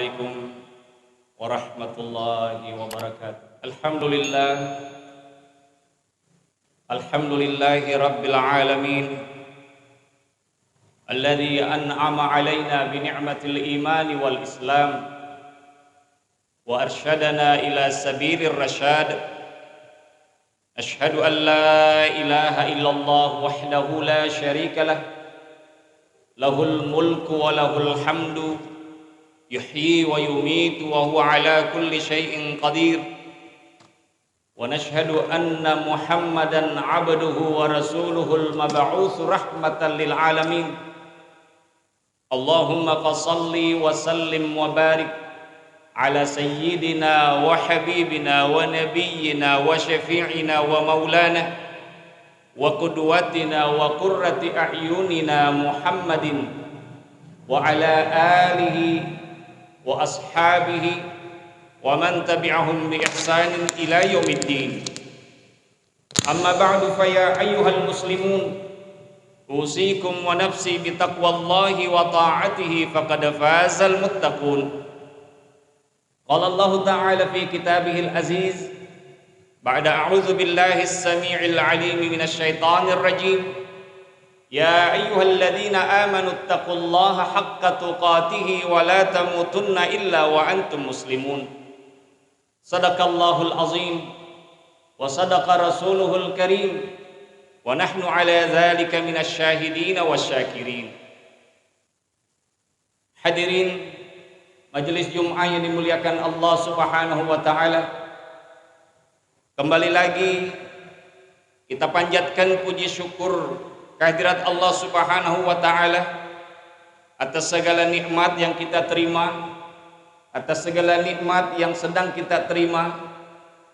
Assalamualaikum warahmatullahi wabarakatuh. Alhamdulillahi rabbil alamin alladzi an'ama alaina bi ni'matil imani wal islam wa arsyadana ila sabilir rasyad. Ashhadu an la ilaha illallah wahdahu la syarika lah, lahul mulku wa lahul hamdu, yuhyi wa yumitu wa huwa ala kulli syai'in qadir. Wa nashhadu anna Muhammadan abduhu wa rasuluhul mab'utsu rahmatan lil alamin. Allahumma fassalli wa sallim wa barik ala sayyidina wa habibina wa nabiyyina wa syafi'ina wa maulana wa qudwatina wa qurrati a'yunina Muhammadin wa ala alihi wa ashabihi wa man tabi'ahum bi ihsanin ila yaumiddin. Amma ba'du, fa ya ayyuhal muslimun, usikum wa nafsi bi taqwallahi wa ta'atihi faqad fazal muttaqun. Qala Allah ta'ala fi kitabihil aziz ba'da a'udzu billahi as-sami'il 'alim minasy syaithanir rajim. Ya ayyuhalladzina amanu taqullaha haqqa tuqatih wa la tamutunna illa wa antum muslimun. Sadaqallahul azim wa sadaqa rasuluhul karim wa nahnu ala dzalika minasy syahidin wasyakirin. Hadirin majelis Jumat yang dimuliakan Allah Subhanahu wa taala, kembali lagi kita panjatkan puji syukur kehadirat Allah Subhanahu wa taala atas segala nikmat yang kita terima, atas segala nikmat yang sedang kita terima,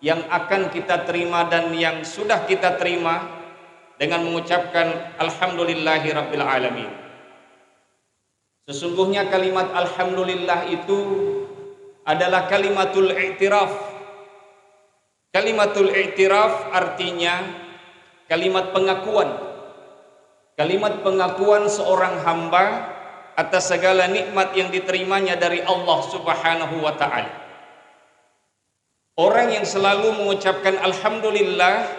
yang akan kita terima dan yang sudah kita terima, dengan mengucapkan alhamdulillahi rabbil alamin. Sesungguhnya kalimat alhamdulillah itu adalah kalimatul i'tiraf. Kalimatul i'tiraf artinya kalimat pengakuan. Kalimat pengakuan seorang hamba atas segala nikmat yang diterimanya dari Allah Subhanahu wa ta'ala. Orang yang selalu mengucapkan alhamdulillah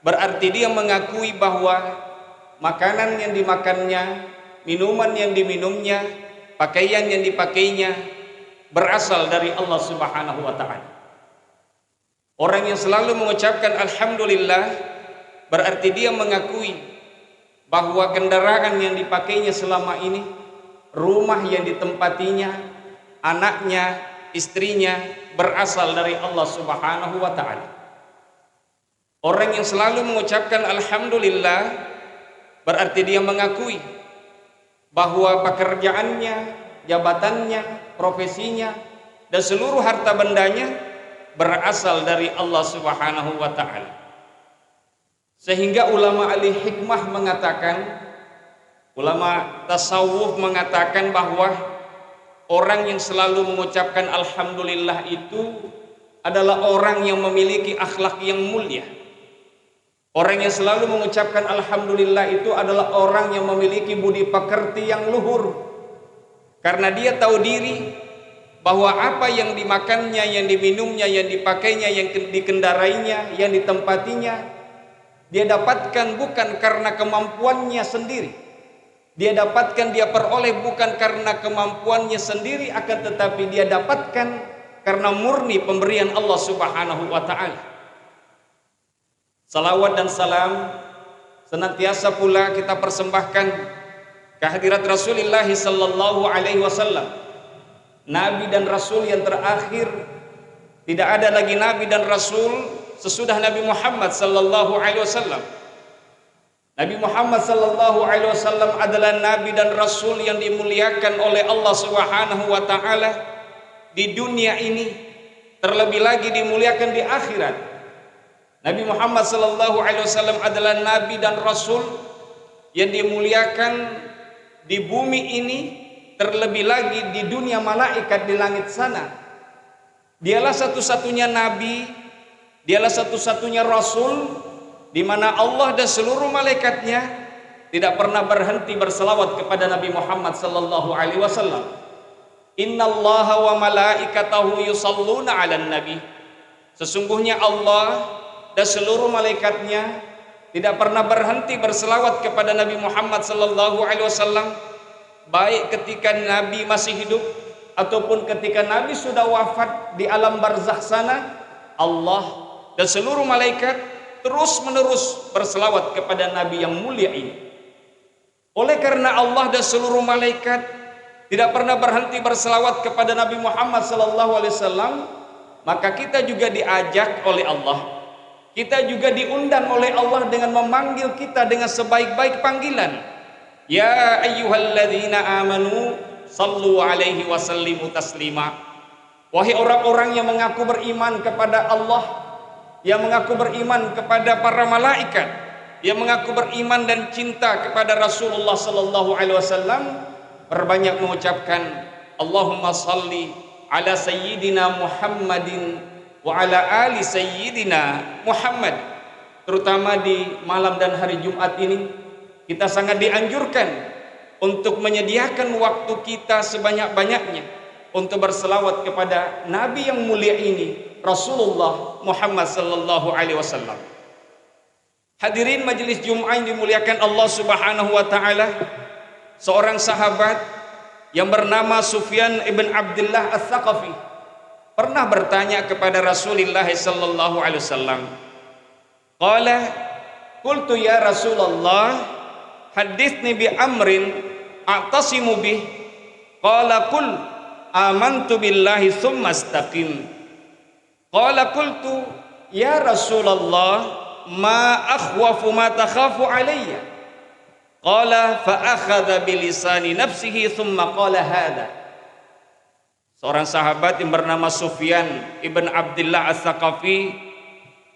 berarti dia mengakui bahwa makanan yang dimakannya, minuman yang diminumnya, pakaian yang dipakainya berasal dari Allah Subhanahu wa ta'ala. Orang yang selalu mengucapkan alhamdulillah berarti dia mengakui bahwa kendaraan yang dipakainya selama ini, rumah yang ditempatinya, anaknya, istrinya berasal dari Allah Subhanahu wa ta'ala. Orang yang selalu mengucapkan alhamdulillah berarti dia mengakui bahwa pekerjaannya, jabatannya, profesinya dan seluruh harta bendanya berasal dari Allah Subhanahu wa ta'ala. Sehingga ulama ahli hikmah mengatakan, ulama tasawuf mengatakan bahwa orang yang selalu mengucapkan alhamdulillah itu adalah orang yang memiliki akhlak yang mulia. Orang yang selalu mengucapkan alhamdulillah itu adalah orang yang memiliki budi pekerti yang luhur. Karena dia tahu diri bahwa apa yang dimakannya, yang diminumnya, yang dipakainya, yang dikendarainya, yang ditempatinya, dia dapatkan bukan karena kemampuannya sendiri. Dia dapatkan, dia peroleh bukan karena kemampuannya sendiri, akan tetapi dia dapatkan karena murni pemberian Allah Subhanahu wa ta'ala. Salawat dan salam senantiasa pula kita persembahkan kehadirat Rasulullah sallallahu alaihi wasallam, Nabi dan Rasul yang terakhir. Tidak ada lagi Nabi dan Rasul sesudah Nabi Muhammad sallallahu alaihi wasallam. Nabi Muhammad sallallahu alaihi wasallam adalah nabi dan rasul yang dimuliakan oleh Allah Subhanahu wa taala di dunia ini, terlebih lagi dimuliakan di akhirat. Nabi Muhammad sallallahu alaihi wasallam adalah nabi dan rasul yang dimuliakan di bumi ini, terlebih lagi di dunia malaikat di langit sana. Dialah satu-satunya nabi, dialah satu-satunya rasul di mana Allah dan seluruh malaikatnya tidak pernah berhenti berselawat kepada Nabi Muhammad sallallahu alaihi wasallam. Innallaha wa malaikatahu yusalluna 'alan nabi. Sesungguhnya Allah dan seluruh malaikatnya tidak pernah berhenti berselawat kepada Nabi Muhammad sallallahu alaihi wasallam, baik ketika Nabi masih hidup ataupun ketika Nabi sudah wafat di alam barzakh sana. Allah dan seluruh malaikat terus-menerus berselawat kepada Nabi yang mulia ini. Oleh karena Allah dan seluruh malaikat tidak pernah berhenti berselawat kepada Nabi Muhammad sallallahu alaihi wasallam, maka kita juga diajak oleh Allah, kita juga diundang oleh Allah dengan memanggil kita dengan sebaik-baik panggilan. Ya ayyuhalladzina amanu sallu alaihi wa sallimu taslima. Wahai orang-orang yang mengaku beriman kepada Allah, yang mengaku beriman kepada para malaikat, yang mengaku beriman dan cinta kepada Rasulullah sallallahu alaihi wasallam, perbanyak mengucapkan Allahumma salli ala sayyidina Muhammadin wa ala ali sayyidina Muhammad. Terutama di malam dan hari Jumat ini, kita sangat dianjurkan untuk menyediakan waktu kita sebanyak-banyaknya untuk berselawat kepada Nabi yang mulia ini, Rasulullah Muhammad sallallahu alaihi wasallam. Hadirin majelis Jumat yang dimuliakan Allah Subhanahu wa taala, seorang sahabat yang bernama Sufyan ibn Abdullah Ats-Tsaqafi pernah bertanya kepada Rasulullah sallallahu alaihi wasallam. Qala qultu ya Rasulullah hadithni bi amrin a'tasimu bih. Qala qul amantu billahi tsumma istaqim. Qala qultu ya Rasulullah ma akhwafu ma takhafu alayya. Qala fa akhadha bi lisani nafsihi tsumma qala hadha. Seorang sahabat yang bernama Sufyan ibn Abdullah Ats-Tsaqafi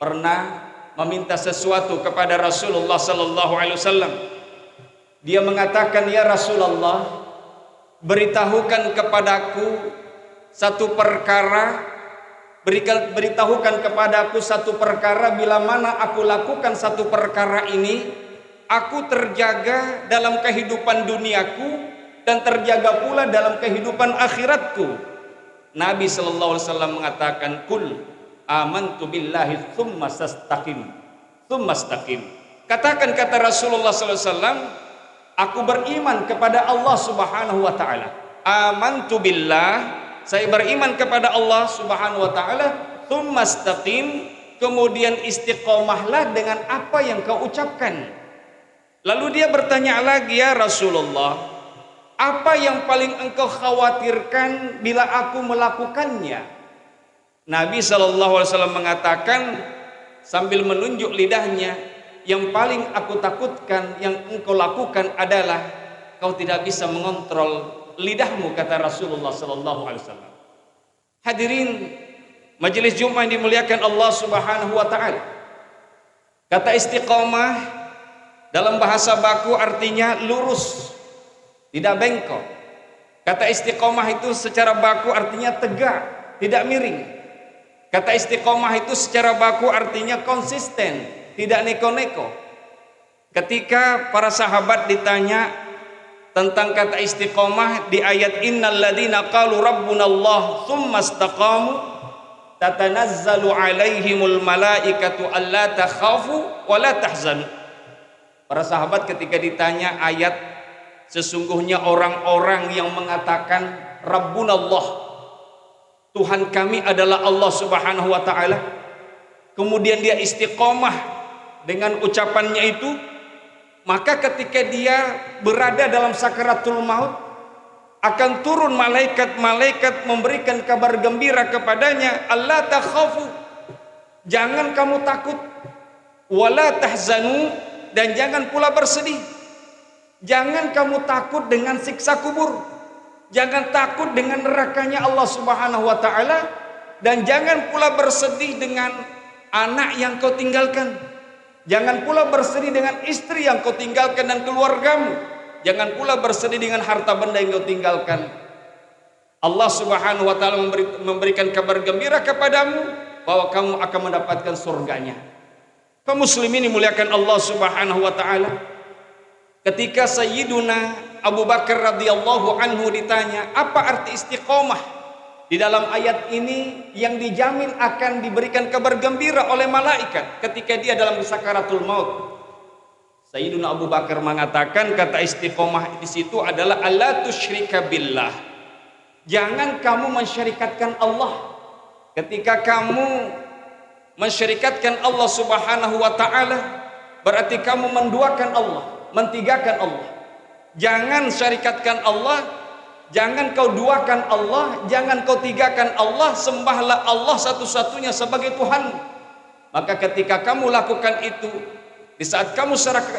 pernah meminta sesuatu kepada Rasulullah sallallahu alaihi wasallam. Dia mengatakan, ya Rasulullah, beritahukan kepadaku satu perkara, beritahukan kepadaku satu perkara, bila mana aku lakukan satu perkara ini, aku terjaga dalam kehidupan duniaku dan terjaga pula dalam kehidupan akhiratku. Nabi sallallahu alaihi wasallam mengatakan, "Qul amantu billahi tsumma istaqim." Tsumma istaqim. Katakan kata Rasulullah sallallahu alaihi wasallam, aku beriman kepada Allah Subhanahu wa taala. Amantu billah, saya beriman kepada Allah Subhanahu wa taala, tsumma istaqim, kemudian istiqomahlah dengan apa yang kau ucapkan. Lalu dia bertanya lagi, ya Rasulullah, apa yang paling engkau khawatirkan bila aku melakukannya? Nabi SAW mengatakan sambil menunjuk lidahnya, yang paling aku takutkan yang engkau lakukan adalah kau tidak bisa mengontrol lidahmu, kata Rasulullah SAW. Hadirin majelis Jumat yang dimuliakan Allah Subhanahu wa taala, kata istiqomah dalam bahasa baku artinya lurus, tidak bengkok. Kata istiqomah itu secara baku artinya tegak, tidak miring. Kata istiqomah itu secara baku artinya konsisten, tidak neko-neko. Ketika para sahabat ditanya tentang kata istiqomah di ayat innal ladzina qalu rabbunallah tsumma istaqamu tatanazzalu alaihimul malaikatu alla takhafu wa la tahzanu. Para sahabat ketika ditanya ayat sesungguhnya orang-orang yang mengatakan Rabbunallah, Tuhan kami adalah Allah Subhanahu wa taala, kemudian dia istiqomah dengan ucapannya itu, maka ketika dia berada dalam sakaratul maut akan turun malaikat-malaikat memberikan kabar gembira kepadanya, Allah takhafu, jangan kamu takut, wala tahzanu, dan jangan pula bersedih. Jangan kamu takut dengan siksa kubur, jangan takut dengan nerakanya Allah Subhanahu wa taala, dan jangan pula bersedih dengan anak yang kau tinggalkan, jangan pula bersedih dengan istri yang kau tinggalkan dan keluargamu, jangan pula bersedih dengan harta benda yang kau tinggalkan. Allah Subhanahu wa taala memberikan kabar gembira kepadamu bahwa kamu akan mendapatkan surganya. Kaum muslimin dimuliakan Allah Subhanahu wa taala, ketika Sayyiduna Abu Bakar radhiyallahu anhu ditanya, apa arti istiqomah? Di dalam ayat ini yang dijamin akan diberikan kabar gembira oleh malaikat ketika dia dalam sakaratul maut. Sayyiduna Abu Bakar mengatakan kata istiqomah di situ adalah alla tusyrika billah. Jangan kamu mensyarikatkan Allah. Ketika kamu mensyarikatkan Allah Subhanahu wa taala, berarti kamu menduakan Allah, mentigakan Allah. Jangan syarikatkan Allah, jangan kau duakan Allah, jangan kau tigakan Allah, sembahlah Allah satu-satunya sebagai Tuhan. Maka ketika kamu lakukan itu, di saat kamu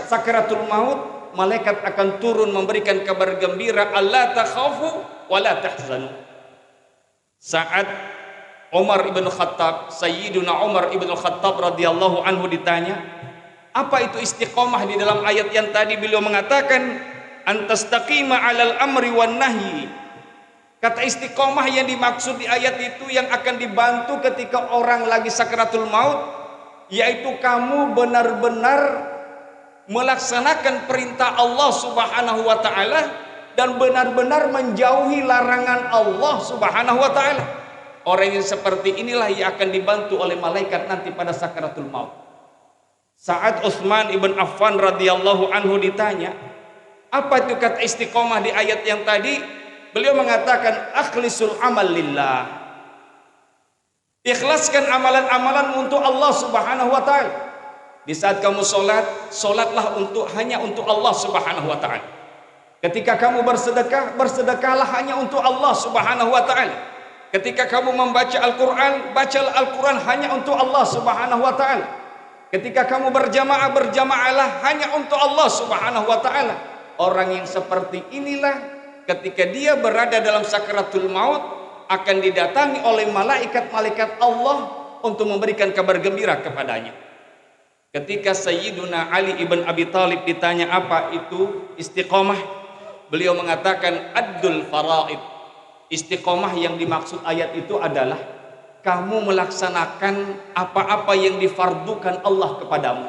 sakaratul maut, malaikat akan turun memberikan kabar gembira, alla takhafu wa la tahzanu. Saat Umar ibn Khattab, Sayyiduna Umar ibn Khattab radhiyallahu anhu ditanya, apa itu istiqomah di dalam ayat yang tadi? Beliau mengatakan, antastaqima 'alal amri wan nahyi. Kata istiqomah yang dimaksud di ayat itu yang akan dibantu ketika orang lagi sakaratul maut, yaitu kamu benar-benar melaksanakan perintah Allah Subhanahu wa taala dan benar-benar menjauhi larangan Allah Subhanahu wa taala. Orang yang seperti inilah yang akan dibantu oleh malaikat nanti pada sakaratul maut. Saat Utsman ibn Affan radhiyallahu anhu ditanya, apa itu kata istiqomah di ayat yang tadi? Beliau mengatakan, akhlisul amal lillah. Ikhlaskan amalan-amalan untuk Allah Subhanahu wa taala. Di saat kamu sholat, sholatlah hanya untuk Allah Subhanahu wa taala. Ketika kamu bersedekah, bersedekahlah hanya untuk Allah Subhanahu wa taala. Ketika kamu membaca Al-Qur'an, bacalah Al-Qur'an hanya untuk Allah Subhanahu wa taala. Ketika kamu berjamaah, berjamaahlah hanya untuk Allah Subhanahu wa taala. Orang yang seperti inilah ketika dia berada dalam sakaratul maut akan didatangi oleh malaikat-malaikat Allah untuk memberikan kabar gembira kepadanya. Ketika Sayyiduna Ali ibn Abi Thalib ditanya apa itu istiqomah, beliau mengatakan addul faraid. Istiqomah yang dimaksud ayat itu adalah kamu melaksanakan apa-apa yang difardukan Allah kepadamu.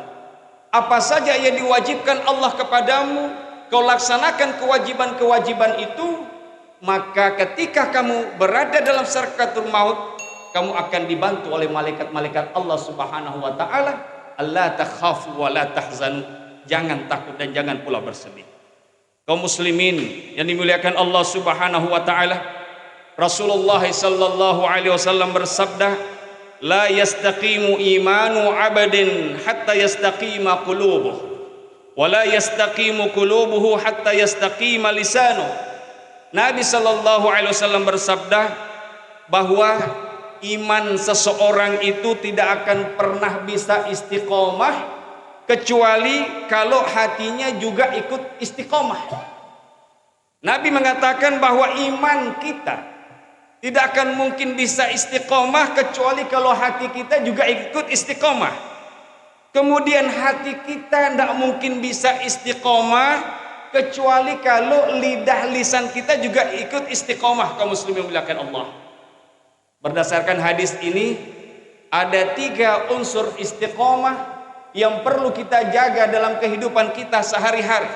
Apa saja yang diwajibkan Allah kepadamu, kau laksanakan kewajiban-kewajiban itu, maka ketika kamu berada dalam sakaratul maut, kamu akan dibantu oleh malaikat-malaikat Allah Subhanahu wa taala. Alla takhafu wa la tahzanu. Jangan takut dan jangan pula bersedih. Kaum muslimin yang dimuliakan Allah Subhanahu wa taala, Rasulullah sallallahu alaihi wasallam bersabda, la yastaqimu imanu 'abdin hatta yastaqima qulubuh. Wala yastaqimu qulubuhu hatta yastaqima lisanuh. Nabi sallallahu alaihi wasallam bersabda bahwa iman seseorang itu tidak akan pernah bisa istiqomah kecuali kalau hatinya juga ikut istiqomah. Nabi mengatakan bahwa iman kita tidak akan mungkin bisa istiqomah kecuali kalau hati kita juga ikut istiqomah. Kemudian hati kita tidak mungkin bisa istiqomah kecuali kalau lidah lisan kita juga ikut istiqomah. Kaum muslimin muliakan Allah. Berdasarkan hadis ini ada 3 unsur istiqomah yang perlu kita jaga dalam kehidupan kita sehari-hari.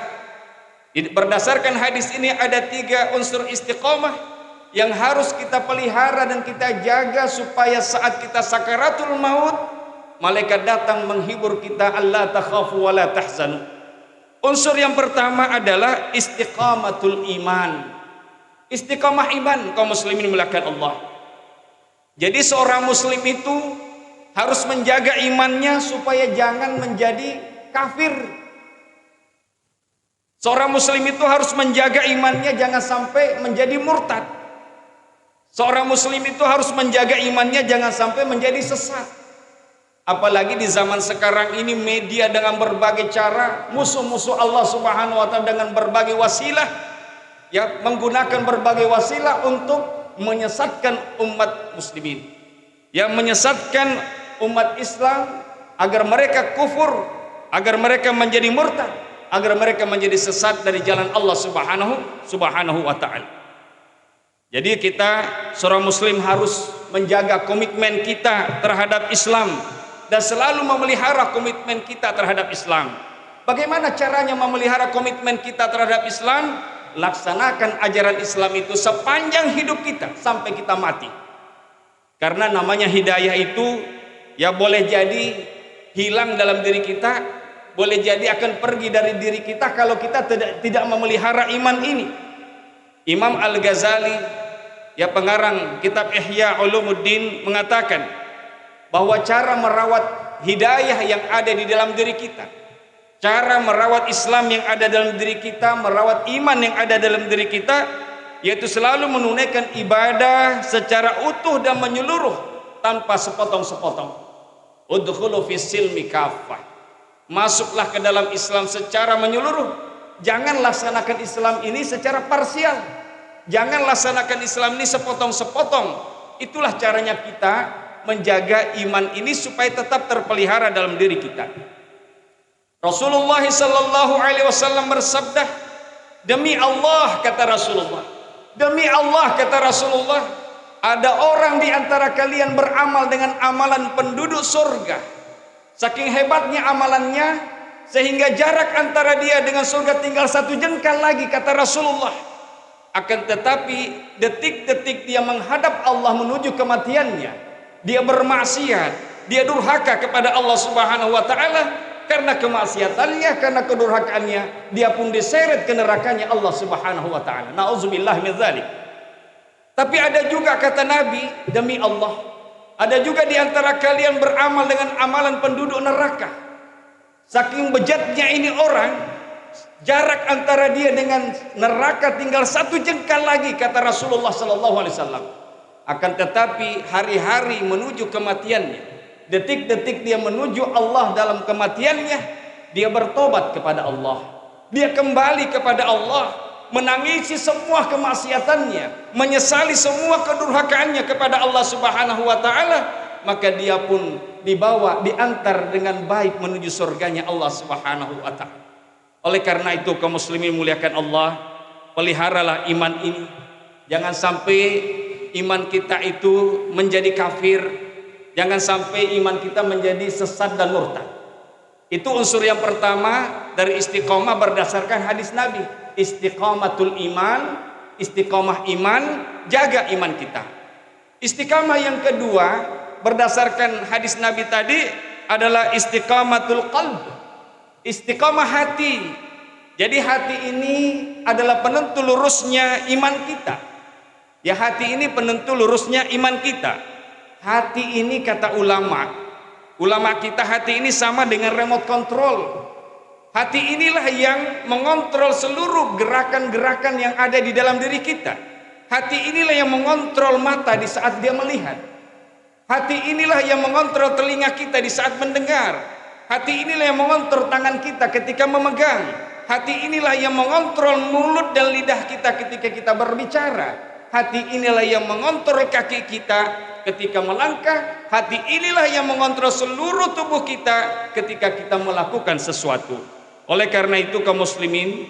Berdasarkan hadis ini ada 3 unsur istiqomah yang harus kita pelihara dan kita jaga supaya saat kita sakaratul maut, malaikat datang menghibur kita, alla takhafu wa la tahzanu. Unsur yang pertama adalah istiqamatul iman. Istiqamah iman, kaum muslimin muliakan Allah. Jadi seorang muslim itu harus menjaga imannya supaya jangan menjadi kafir. Seorang muslim itu harus menjaga imannya jangan sampai menjadi murtad. Seorang muslim itu harus menjaga imannya jangan sampai menjadi sesat. Apalagi di zaman sekarang ini media dengan berbagai cara, musuh-musuh Allah Subhanahu wa taala dengan berbagai wasilah, ya, menggunakan berbagai wasilah untuk menyesatkan umat muslimin, yang menyesatkan umat Islam agar mereka kufur, agar mereka menjadi murtad, agar mereka menjadi sesat dari jalan Allah Subhanahu wa taala. Jadi kita seorang muslim harus menjaga komitmen kita terhadap Islam dan selalu memelihara komitmen kita terhadap Islam. Bagaimana caranya memelihara komitmen kita terhadap Islam? laksanakan ajaran Islam itu sepanjang hidup kita sampai kita mati. Karena namanya hidayah itu ya boleh jadi hilang dalam diri kita, boleh jadi akan pergi dari diri kita kalau kita tidak memelihara iman ini. Imam Al-Ghazali, ya pengarang kitab Ihya Ulumuddin, mengatakan bahwa cara merawat hidayah yang ada di dalam diri kita, cara merawat Islam yang ada dalam diri kita, merawat iman yang ada dalam diri kita, yaitu selalu menunaikan ibadah secara utuh dan menyeluruh tanpa sepotong-sepotong. Udkhulu fis silmi kaffah. Masuklah ke dalam Islam secara menyeluruh. Jangan laksanakan Islam ini secara parsial. Jangan laksanakan Islam ini sepotong-sepotong. Itulah caranya kita menjaga iman ini supaya tetap terpelihara dalam diri kita. Rasulullah sallallahu alaihi wasallam bersabda, demi Allah, kata Rasulullah, demi Allah, kata Rasulullah, ada orang di antara kalian beramal dengan amalan penduduk surga. Saking hebatnya amalannya sehingga jarak antara dia dengan surga tinggal 1 jengkal lagi, kata Rasulullah. Akan tetapi detik-detik dia menghadap Allah menuju kematiannya, dia bermaksiat, dia durhaka kepada Allah Subhanahu wa taala. Karena kemaksiatannya, karena kedurhakaannya, dia pun diseret ke nerakanya Allah Subhanahu wa taala. Nauzubillah min dzalik. Tapi ada juga, kata Nabi, demi Allah, ada juga di antara kalian beramal dengan amalan penduduk neraka. Saking bejatnya ini orang, jarak antara dia dengan neraka tinggal 1 jengkal lagi, kata Rasulullah sallallahu alaihi wasallam. Akan tetapi hari-hari menuju kematiannya, detik-detik dia menuju Allah dalam kematiannya, dia bertobat kepada Allah, dia kembali kepada Allah, menangisi semua kemaksiatannya, menyesali semua kedurhakaannya kepada Allah Subhanahu wa taala, maka dia pun diantar dengan baik menuju surganya Allah Subhanahu wa taala. Oleh karena itu, kaum muslimin muliakan Allah, peliharalah iman ini. Jangan sampai iman kita itu menjadi kafir, jangan sampai iman kita menjadi sesat dan murtad. Itu unsur yang pertama dari istiqomah berdasarkan hadis Nabi. Istiqamatul iman, istiqomah iman, jaga iman kita. Istiqamah yang kedua berdasarkan hadis Nabi tadi adalah istiqamatul qalb, istiqamah hati. Jadi hati ini adalah penentu lurusnya iman kita. Ya, hati ini penentu lurusnya iman kita. Hati ini, kata ulama kita, hati ini sama dengan remote control. Hati inilah yang mengontrol seluruh gerakan-gerakan yang ada di dalam diri kita. Hati inilah yang mengontrol mata di saat dia melihat. Hati inilah yang mengontrol telinga kita di saat mendengar. Hati inilah yang mengontrol tangan kita ketika memegang. Hati inilah yang mengontrol mulut dan lidah kita ketika kita berbicara. Hati inilah yang mengontrol kaki kita ketika melangkah. Hati inilah yang mengontrol seluruh tubuh kita ketika kita melakukan sesuatu. Oleh karena itu, kaum muslimin,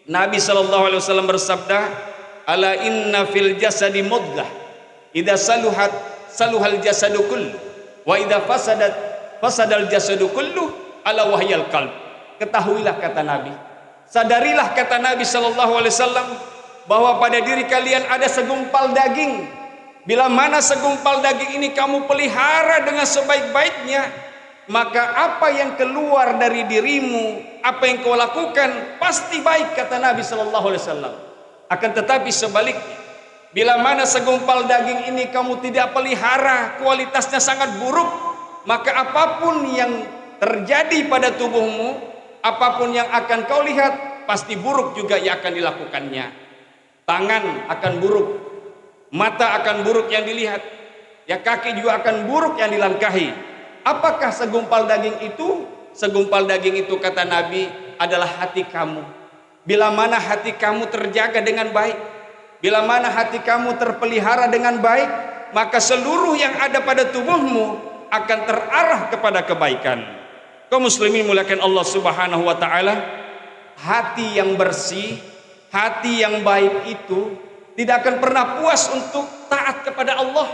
Nabi sallallahu alaihi wasallam bersabda, ala inna fil jasadi mudghah, idza saluhat saluhal jasadu kullu, wa idza fasadat fasadal jasadu kullu, ala wahyal qalb. Ketahuilah, kata Nabi, sadarilah, kata Nabi sallallahu alaihi wasallam, bahwa pada diri kalian ada segumpal daging. Bila mana segumpal daging ini kamu pelihara dengan sebaik-baiknya, maka apa yang keluar dari dirimu, apa yang kau lakukan pasti baik, kata Nabi sallallahu alaihi wasallam. Akan tetapi sebaliknya, bila mana segumpal daging ini kamu tidak pelihara, kualitasnya sangat buruk, maka apapun yang terjadi pada tubuhmu, apapun yang akan kau lihat, pasti buruk juga yang akan dilakukannya. Tangan akan buruk, mata akan buruk yang dilihat, ya kaki juga akan buruk yang dilangkahi. Apakah segumpal daging itu? Segumpal daging itu, kata Nabi, adalah hati kamu. Bila mana hati kamu terjaga dengan baik, bila mana hati kamu terpelihara dengan baik, maka seluruh yang ada pada tubuhmu akan terarah kepada kebaikan. Kaum muslimin muliakan Allah Subhanahu wa taala, hati yang bersih, hati yang baik itu tidak akan pernah puas untuk taat kepada Allah.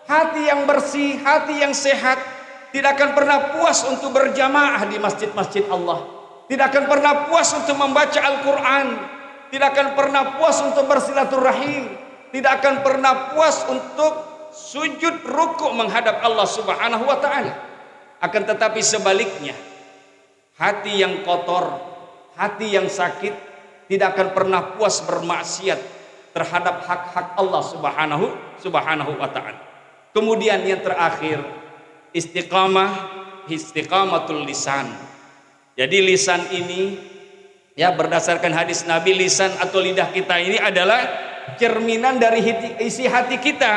Hati yang bersih, hati yang sehat tidak akan pernah puas untuk berjamaah di masjid-masjid Allah, tidak akan pernah puas untuk membaca Al-Quran, tidak akan pernah puas untuk bersilaturahim, tidak akan pernah puas untuk sujud rukuk menghadap Allah Subhanahu wa taala. Akan tetapi sebaliknya, hati yang kotor, hati yang sakit tidak akan pernah puas bermaksiat terhadap hak-hak Allah Subhanahu wa taala. Kemudian yang terakhir, istiqamatul lisan. Jadi lisan ini, ya, berdasarkan hadis Nabi, lisan atau lidah kita ini adalah cerminan dari isi hati kita.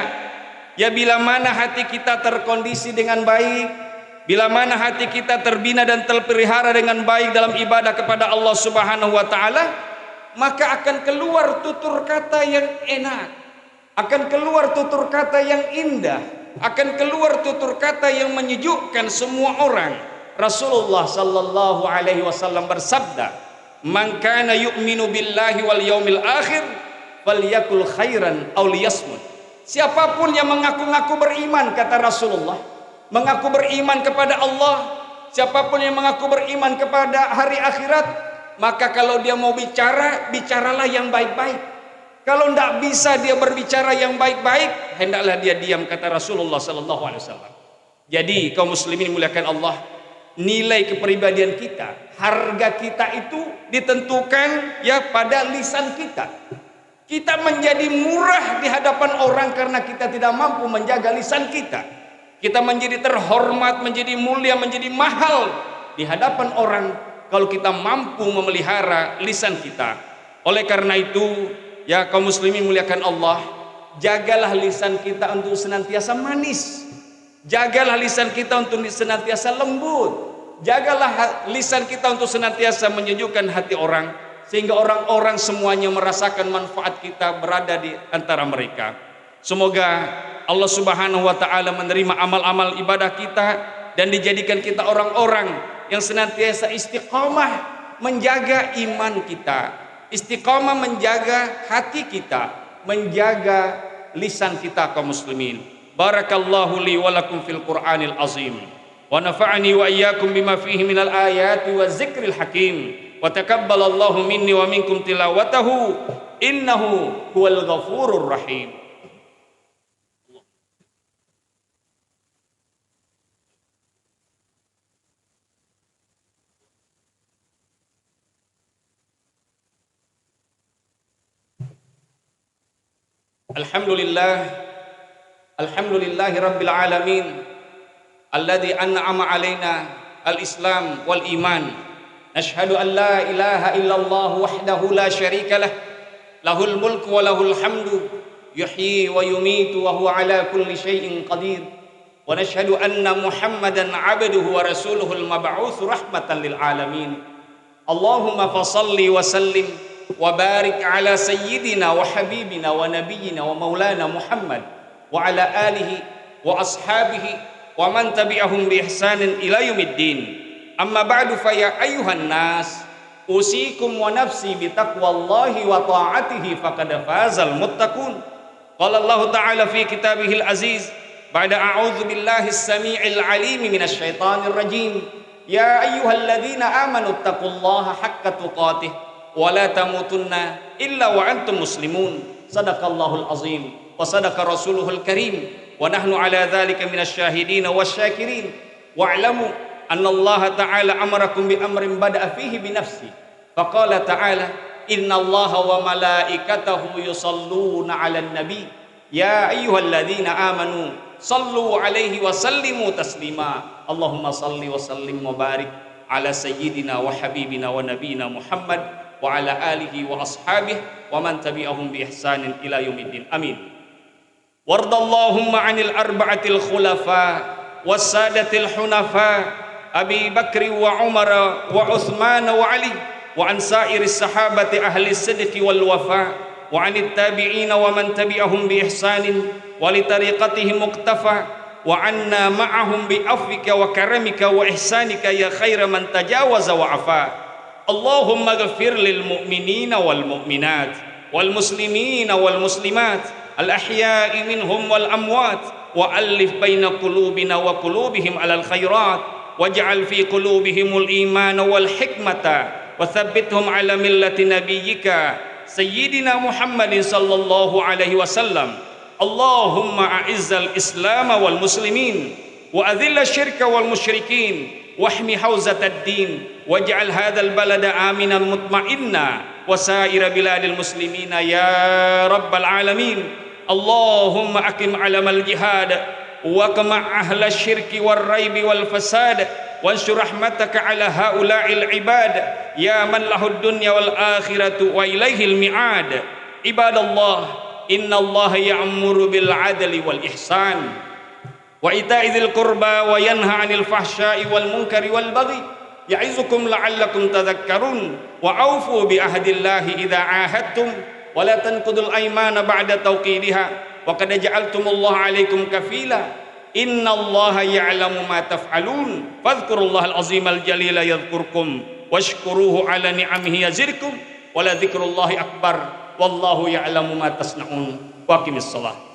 Ya, bila mana hati kita terkondisi dengan baik, bila mana hati kita terbina dan terpelihara dengan baik dalam ibadah kepada Allah Subhanahu wa taala, maka akan keluar tutur kata yang enak, akan keluar tutur kata yang indah, akan keluar tutur kata yang menyejukkan semua orang. Rasulullah sallallahu alaihi wasallam bersabda, "Man kana yu'minu billahi wal yaumil akhir falyakul khairan aw liyasmut." Siapapun yang mengaku-ngaku beriman, kata Rasulullah, mengaku beriman kepada Allah, siapapun yang mengaku beriman kepada hari akhirat, maka kalau dia mau bicara, bicaralah yang baik-baik. Kalau tidak bisa dia berbicara yang baik-baik, hendaklah dia diam, kata Rasulullah sallallahu alaihi wasallam. Jadi kaum muslimin muliakan Allah, nilai kepribadian kita, harga kita itu ditentukan ya pada lisan kita. Kita menjadi murah di hadapan orang karena kita tidak mampu menjaga lisan kita. Kita menjadi terhormat, menjadi mulia, menjadi mahal di hadapan orang kalau kita mampu memelihara lisan kita. Oleh karena itu, ya kaum muslimin muliakan Allah, jagalah lisan kita untuk senantiasa manis. Jagalah lisan kita untuk senantiasa lembut. Jagalah lisan kita untuk senantiasa menyejukkan hati orang, sehingga orang-orang semuanya merasakan manfaat kita berada di antara mereka. Semoga Allah Subhanahu wa taala menerima amal-amal ibadah kita dan dijadikan kita orang-orang yang senantiasa istiqamah menjaga iman kita, istiqamah menjaga hati kita, menjaga lisan kita kaum muslimin. Barakallahu li wa lakum fil Qur'anil azim wa nafa'ani wa iyyakum bima fihi minal ayati wa zikril hakim wa taqabbalallahu minni wa minkum tilawatahu innahu huwal ghafurur rahim. Alhamdulillahi rabbil alamin alladzi an'ama alaina al-islam wal iman. Nashhadu an la ilaha illallah wahdahu la syarika lah, lahul mulku wa lahul hamdu, yuhyi wa yumitu wa huwa ala kulli syai'in qadir. Wa nashhadu anna Muhammadan 'abduhu wa rasuluhul mab'uts rahmatan lil alamin. Allahumma fashalli wa sallim wa barik ala sayyidina wa habibina wa nabiyyina wa maulana Muhammad wa ala alihi wa ashabihi wa man tabi'ahum bi ihsanin ila yaumiddin. Amma ba'du, fa ya ayyuhan nas usikum wa nafsi bi taqwallahi wa ta'atihi faqad fazal muttaqun. Qala Allah ta'ala fi kitabihil aziz ba'da a'udzu billahi as-sami'il 'alim minasy syaithanir rajim. Ya ayyuhalladzina amanu taqullaha haqqa tuqatih wa la tamutunna illa wa antum muslimun. Sadaqallahul azim wa sadaqa rasuluhul karim wa nahnu ala dzalika minasy syahidin wasyakirin. Wa'lamu anna Allah ta'ala amarakum bi amrin bada'a fihi bi nafsi faqala ta'ala innallaha wa malaikatahu yusalluna 'alan nabi ya ayyuhalladzina amanu sallu 'alaihi wa sallimu taslima. Allahumma salli wa sallim wa barik ala sayyidina wa habibina wa nabiyina Muhammad wa ala alihi wa ashabihi wa man tabi'ahum bi ihsanin ila yaumiddin. Amin. Wardallahumma 'anil arba'atil khulafa was-sadatil hunafa Abi Bakri wa Umar wa Uthman wa Ali wa an sa'iris sahabati ahli sidqi wal wafa wa 'anit tabi'ina wa man tabi'ahum bi ihsanin wa li tariqatihim muqtafa wa 'anna ma'ahum bi afwika wa karamika wa ihsanika ya khaira man tajawaza wa afa. Allahumma ghfir lil mu'minina wal mu'minat wal muslimina wal muslimat al ahya'i minhum wal amwat wa alif baina qulubina wa qulubihim alal khairat waj'al fi qulubihimul iman wal hikmata wa thabbithum ala millati nabiyyika sayyidina Muhammadin sallallahu alaihi wasallam. Allahumma a'izzal Islam wal muslimin wa adhilla syirka wal musyrikin wahmi hauzatad din waj'al hadzal balada aminan mutma'inna wa sa'ira biladil muslimina ya rabbal alamin. Allahumma aqim alamal jihad wa qama' ahla syirki war raibi wal fasad wansur rahmataka ala haula'il ibad ya man lahud dunya wal akhiratu wa ilaihil mi'ad. Ibadallah, innallaha ya'muru bil adli wal ihsan wa ita'i dzil qurba wa yanha 'anil fahsya'i wal munkari wal baghi ya'izukum la'allakum tadhakkarun wa aufu bi ahdillahi idza 'ahadtum wa la tanqudul aymana ba'da tawqidiha wa qad ja'altumullaha 'alaikum kafila innallaha ya'lamu ma taf'alun fadhkurullahal azimal jalila yadhkurkum washkuruhu 'ala ni'amihi yazidkum wa la dzikrullahi akbar wallahu ya'lamu ma tasna'un wa aqimis shalah.